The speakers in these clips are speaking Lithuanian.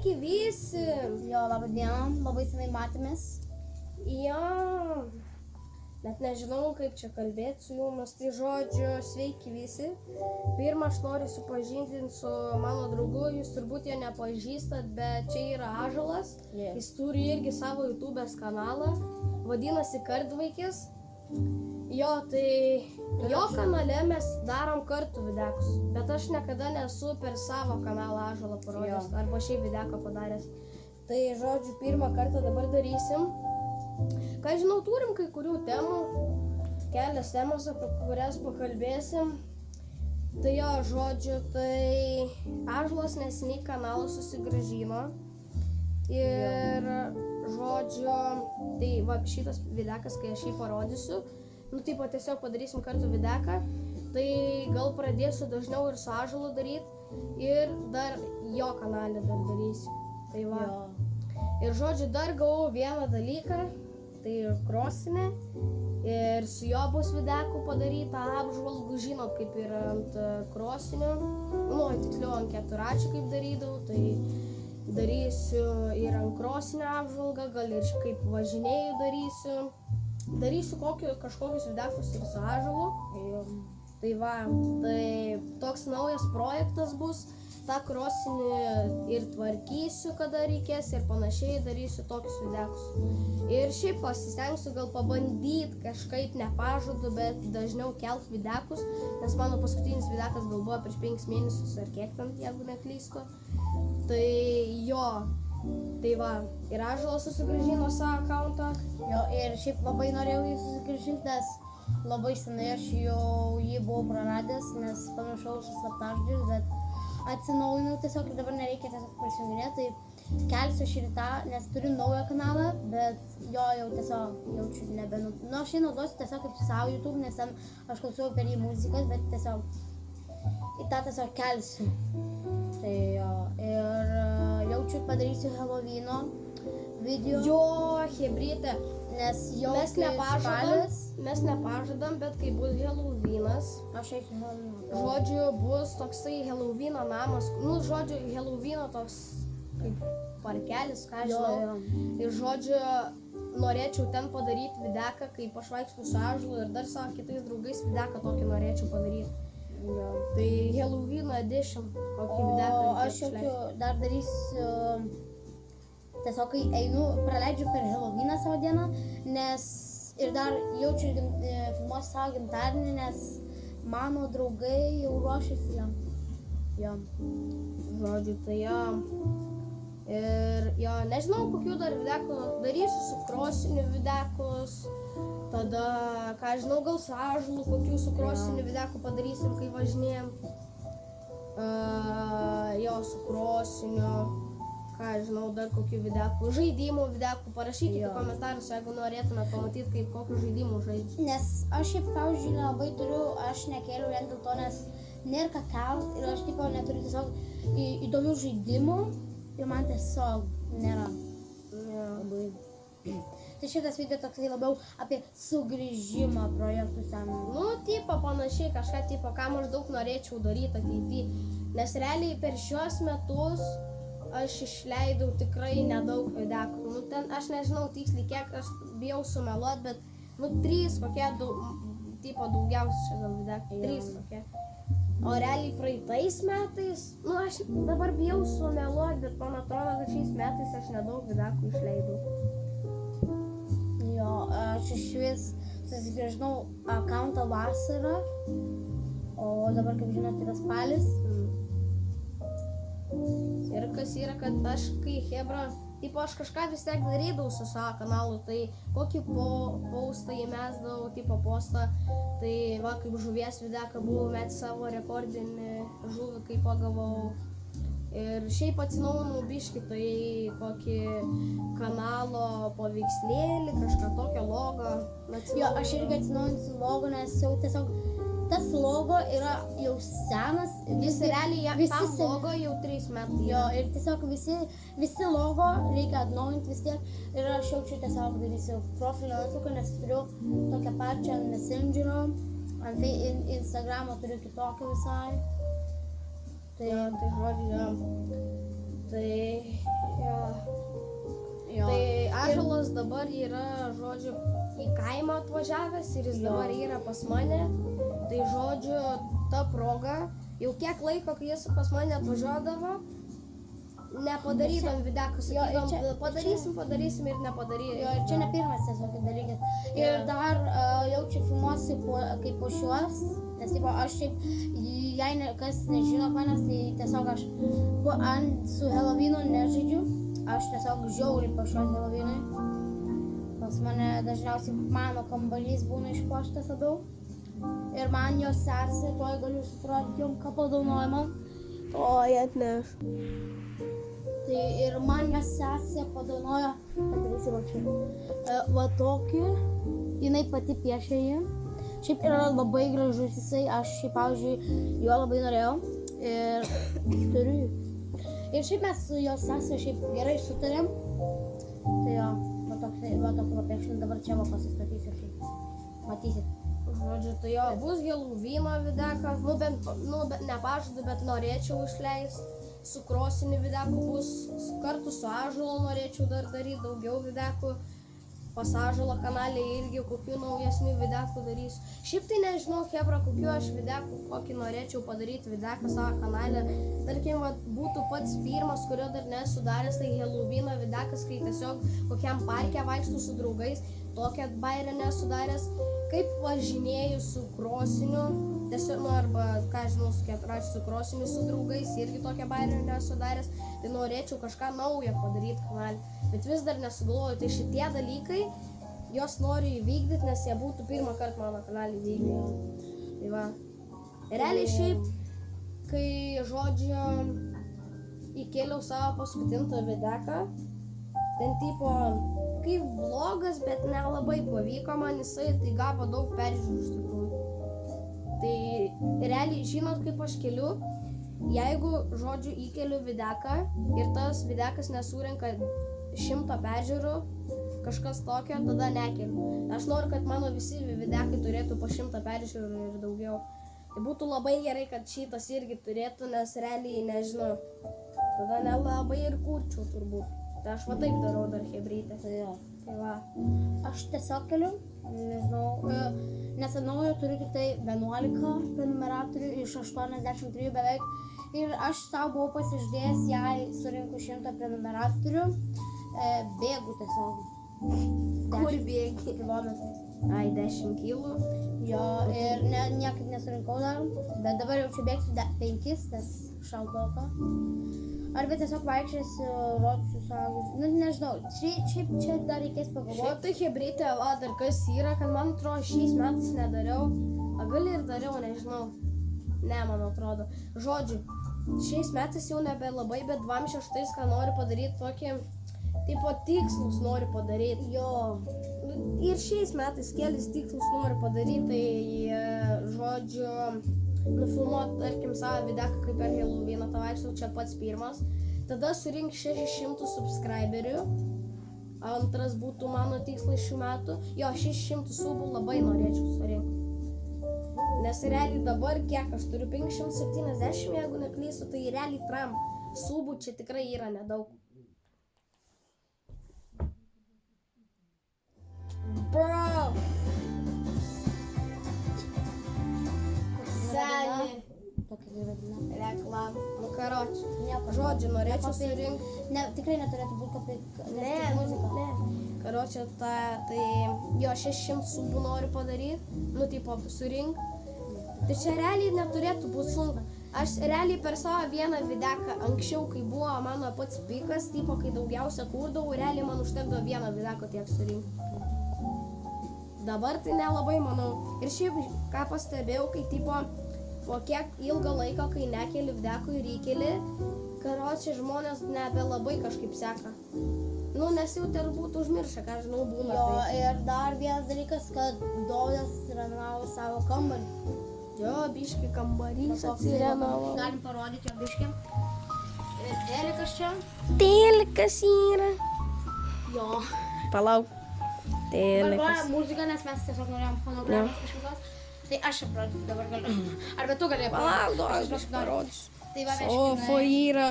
Sveiki visi! Jo, labą dieną, labai senai matėmės. Jo, net nežinau, kaip čia kalbėti su jumis, tai žodžiu, sveiki visi. Pirmą aš noriu supažindinti su mano draugu, jūs turbūt jo nepažįstat, bet čia yra Ąžuolas. Yeah. Jis turi irgi savo YouTube'ės kanalą, vadinasi Kartvaikis. Jo, tai jo kanale mes darom kartu videkus, bet aš niekada nesu per savo kanalą Ąžuolą parodęs, arba šiaip videką padaręs. Tai žodžiu, pirmą kartą dabar darysim. Ką žinau, turim kai kurių temų, kelias temos, apie kurias pakalbėsim. Tai jo, žodžiu, tai Ąžuolas neseniai kanalą susigrąžino. Ir žodžiu, tai va šitas videkas, kai aš jį parodysiu, nu taip pat tiesiog padarysim kartu videką, tai gal pradėsiu dažniau ir su Ąžuolu daryti ir dar jo kanalę dar darysiu. Tai va. Jo. Ir žodžiu, dar gavau vieną dalyką, tai krosinė. Ir su jo bus videkų padaryta apžvalgų, žinot, kaip ir ant krosinio. Nu, tiksliau ant keturačių kaip darydavau, tai darysiu ir ant krosinio apžvalgą, gal ir kaip važinėjų darysiu. Darysiu kažkokius videkus ir su Ąžuolu. Tai va, tai toks naujas projektas bus. Ta krosinį ir tvarkysiu, kada reikės ir panašiai darysiu tokius videkus. Ir šiaip pasistengsiu gal pabandyti kažkaip, nepažadu, bet dažniau kelt videkus, nes mano paskutinis videkas gal buvo prieš 5 mėnesius ar kiek ten, jeigu neklystu. Tai jo, tai va, ir Ąžuolas susigrąžino savo akauntą. Jo, ir šiaip labai norėjau jį susigrąžinti, nes labai senai aš jau jį buvau praradęs, nes pamiršau slaptažodžius, bet atsinaujinau tiesiog ir dabar nereikia tiesiog prisijunginėti, tai kelsiu šį rytą, nes turiu naują kanalą, bet jo jau tiesiog jaučiu nu aš jį naudosiu tiesiog kaip savo YouTube, nes ten aš klausiau per jį muzikos, bet tiesiog į tą tiesiog kelsiu. Tai jo, ir jaučiu padarysiu Halloweeno video. Jo, hebrytė, Nes jau mes nepažadam, bet kai bus Halloweenas, aš eisiu Halloweeną. žodžiu, bus toksai Halloweeno namas, nu, žodžiu, Halloweeno toks kaip parkelis, ką žinau. Ir žodžiu, norėčiau ten padaryti videką, kaip aš vaikštu su Ąžuolu ir dar savo kitais draugais videką tokį norėčiau padaryti. Tai Halloweeno edition, kokį videką. O aš jaučiu, dar darysiu, tiesiog kai einu, praleidžiu per Halloweeną savo dieną, nes ir dar jaučiu filmuosiu savo gimtadienį, nes mano draugai jau ruošiasi jam. Jo. Žodžiu, tai jo. Ir jo, nežinau, kokių dar videkų darysiu, su krosiniu videkus. Tada, ką žinau, gal su Ąžuolu kokių su krosiniu videku padarysim, kai važinėjom. Jo, su krosiniu. Ką žinau, dar kokių videkų. Žaidimų videkų. Parašykite komentarus, jeigu norėtume pamatyti, kaip kokių žaidimų žaidžiu. Nes aš šiaip, pavyzdžiui, nelabai turiu, aš nekėliau vien dėl to, nes nėra ką kelt ir aš tipo neturiu tiesiog įdomių žaidimų ir man tiesiog nėra. Labai. Tai šitas video toksai labiau apie sugrįžimą projektus ten. Nu, tipo panašiai, kažką tipo, ką maždaug norėčiau daryti ateityje. Nes realiai per šiuos metus aš išleidau tikrai nedaug videkų. Nu, ten aš nežinau tiksliai kiek, aš bijau sumeluot, bet nu 3 kokie, tipo daugiausiai gal videkų, 3 kokie. O realiai praeitais metais, nu aš dabar bijau sumeluot, bet man atrodo, kad šiais metais aš nedaug videkų išleidau. Jo, aš iš vis susigrąžinau akauntą vasarą, o dabar, kaip žinot, yra spalis. Ir kas yra, kad aš kai hebra, tipo aš kažką vis tiek darydavau su savo kanalu, tai kokį postą įmesdavau, tipo postą, tai va kaip žuvies videką buvau met savo rekordinį žuvį, kai pagavau. Ir šiaip atsinaujinau biškį, tai kokį kanalo paveikslėlį, kažką tokio logo. Jo, aš irgi atsinaujinsiu logo, nes jau tiesiog tas logo yra jau senas. Realiai tam logo jau 3 metai. Jo, ir tiesiog visi logo reikia atnaujinti vis tiek. Ir aš jaučiu tiesiog darysiu profilio nuotrauką, nes turiu tokią pačią ant Messengerio, ant Instagramo turiu kitokį visai. Tai žodžiu, Tai, jo. Jo. Tai ąžuolas dabar yra, žodžiu, į kaimą atvažiavęs ir jis dabar yra pas mane. Tai, žodžiu, ta proga, jau kiek laiko, kai jis pas mane atvažiuodavo, nepadarytum videką, sakytum, padarysim ir nepadarysim. Jo, ir čia ne pirmas tiesiog dalykas. Ir dar jaučiu filmuosi, kaip po šiuos, nes tipo, aš šiaip, jei kas nežino manęs, tai tiesiog aš su Halloweenu nežaidžiu, aš tiesiog žiauriai po šiuos Halloweenui. Pas mane dažniausiai mano kambarys būna išpuoštas labiau. Ir man jos sesė, tuoj galiu suprasti jum, ką padaunoja man. Oi, atneš. Tai ir man jos sesė padaunojo, va tokį, jinai pati piešė jį. Šiaip yra labai gražus jisai, aš šiaip, pavyzdžiui, jo labai norėjau ir turiu jį. Ir šiaip mes su jos sesė šiaip gerai sutarėm. Tai jo, va tokį piešinį dabar čia va pasistatysiu šiaip. Matysit. Žodžiu, tai jo, bus Halloweeno videką, nepažadu, bet norėčiau išleisti. Su krosiniu videku bus, kartu su ąžuolu norėčiau dar daryti daugiau videkų. Pas ąžuolo kanalė irgi kokių naujesnių videkų darysiu. Šiaip tai nežinau, hebra, kokių aš videkų, kokį norėčiau padaryti videką savo kanalę. Tarkim, būtų pats pirmas, kurio dar nesu daręs, tai Halloweeno videkas, kai tiesiog kokiam parke vaikštų su draugais, tokią bairę nesu daręs. Kaip važinėju su krosiniu, tiesiog, arba, ką žinau, su keturračiu su krosiniu, su draugais, irgi tokią bairę nesu daręs, tai norėčiau kažką naujo padaryti kanalį, bet vis dar nesugalvoju, tai šitie dalykai, jos noriu įvykdyti, nes jie būtų pirmą kartą mano kanalį įvykdyti. Tai va, realiai šiaip, kai, žodžiu, įkėliau savo paskutintą videką, ten tipo, kaip vlogas, bet nelabai pavyko man jisai, tai gavo daug peržiūrų iš tikrųjų. Tai realiai, žinot, kaip aš keliu, jeigu, žodžiu, įkeliu videką ir tas videkas nesurenka 100 peržiūrų, kažkas tokio, tada nekeliu. Aš noriu, kad mano visi videkai turėtų po 100 peržiūrų ir daugiau. Tai būtų labai gerai, kad šitas irgi turėtų, nes realiai, nežinau, tada nelabai ir kurčiau turbūt. Tai aš va taip darau dar hebrytę. Tai va. Aš tiesiog keliu, nežinau, nes naujo turiu tik tai 11 prenumeratorių iš 83 beveik. Ir aš savo buvau pasiždėjęs, jei surinku 100 prenumeratorių, bėgu tiesiog. Kur bėgi? Kilometrų. Ai, 10 kilų. Jo, ir niekaip nesurinkau dar, bet dabar jaučiu bėgsiu 5, nes šaltoka. Arba tiesiog vaikščiosiu, rodysiu savo, nu nežinau, šiaip čia dar reikės pagalvoti. Šiaip tai hebrytė, va, dar kas yra, kad man atrodo šiais metais nedariau, a gal ir dariau, nežinau, ne, man atrodo. Žodžiu, šiais metais jau nebelabai, bet 26 ką noriu padaryti, tokį, tipo, tikslus noriu padaryti. Jo. Ir šiais metais kelis tikslus noriu padaryti, tai, žodžiu, nufilmuoti, tarkim, savo videką kaip per Halloweeną, tą vaikštau, čia pats pirmas. Tada surink 600 subscriberių. Antras būtų mano tikslas šių metų. Jo, 600 subų labai norėčiau surinkti. Nes realiai dabar kiek aš turiu 570, jeigu neklystu, tai realiai tram subų čia tikrai yra nedaug. Bro! Seniai. Tokia kaip vadina. Reklam. Nu, karoči. Nieko. Žodžiu, norėčiau surinkti. Ne, tikrai neturėtų būti kaip Ne. Karoči, tai jo 600 subų noriu padaryti. Nu, tipo, surink. Tai čia realiai neturėtų būti sunku. Aš realiai per savo vieną videką anksčiau, kai buvo mano pats pikas, tipo, kai daugiausia kurdavau, realiai man užtekdavo vieną videką tiek surinkti. Dabar tai nelabai manau. Ir šiaip, ką pastebėjau, kai tipo, po kiek ilgą laiką, kai nekeli videkų ir įkeli, karočiai žmonės nebelabai kažkaip seka. Nu, nes jau turbūt užmiršę, ką žinau, būna. Jo, ir dar vienas dalykas, kad Dovydas renovavo savo kambarį. Jo, biški kambarys atsirenovavo. Galim parodyti jo biški. Ir telikas čia. Telikas yra. Jo. Palauk. Vargoja muziką, nes mes tiesiog norėjom fonogramos kažkokios. Tai aš aprodysiu dabar galiu. Arba tu gali Palauk, aš biški parodysiu. Tai va, Sofo yra,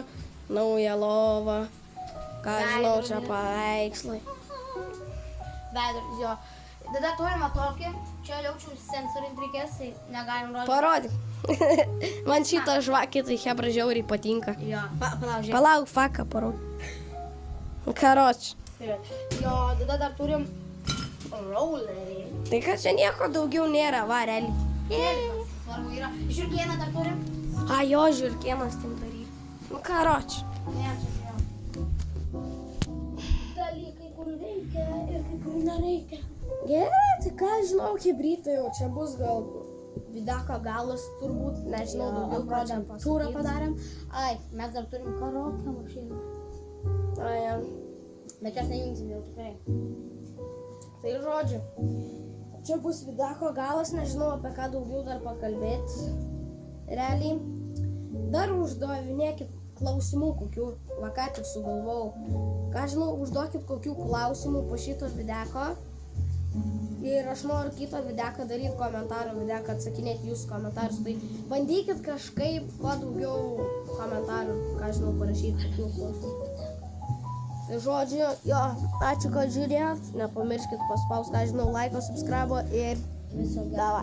nauja lova, ką žinau, čia Veidrodis. paveikslai. Veidrodis, jo. Tada turime tokį, čia jaučiu sensorint reikės, tai negalim rodyti. Parodyk. Man šitą žvakį tai hebra žiauriai patinka. Jo, palauk, žiūrėk. Palauk, faką parodyk. Karoč. Jo, tada dar turim rollerį. Tai kad čia nieko daugiau nėra, va, realiai. Svarbu yra. Žiūrkieną dar turim. A, jo, žiūrkienas tim daryti. Nu, karoč. Ne, čia žiūrėjau. Dalykai, kur reikia ir kai kur nereikia. Gerai, tai ką žinau, hebrytai jau čia bus gal videko galas turbūt, nežinau, daugiau ką čia Turą pasakyti. padarėm. Ai, mes dar turim karaoke mašiną. Ai, Bet jos nejungsim jau tikrai. tai žodžiu, čia bus videko galas, nežinau apie ką daugiau dar pakalbėti. Realiai, dar uždavinėkit klausimų kokių, va ką tik sugalvojau. Ką žinau, užduokit kokių klausimų po šito videko. Ir aš noriu kitą videką daryti komentarų videką, atsakinėti jūsų komentarus. Tai bandykit kažkaip kuo daugiau komentarų, ką žinau, parašyti kokių klausimų. Tai žodžiu, jo, ačiū, kad žiūrėjot. Nepamirškit paspausti, ką žinau, laiko, subscribe ir Viso gero. dava.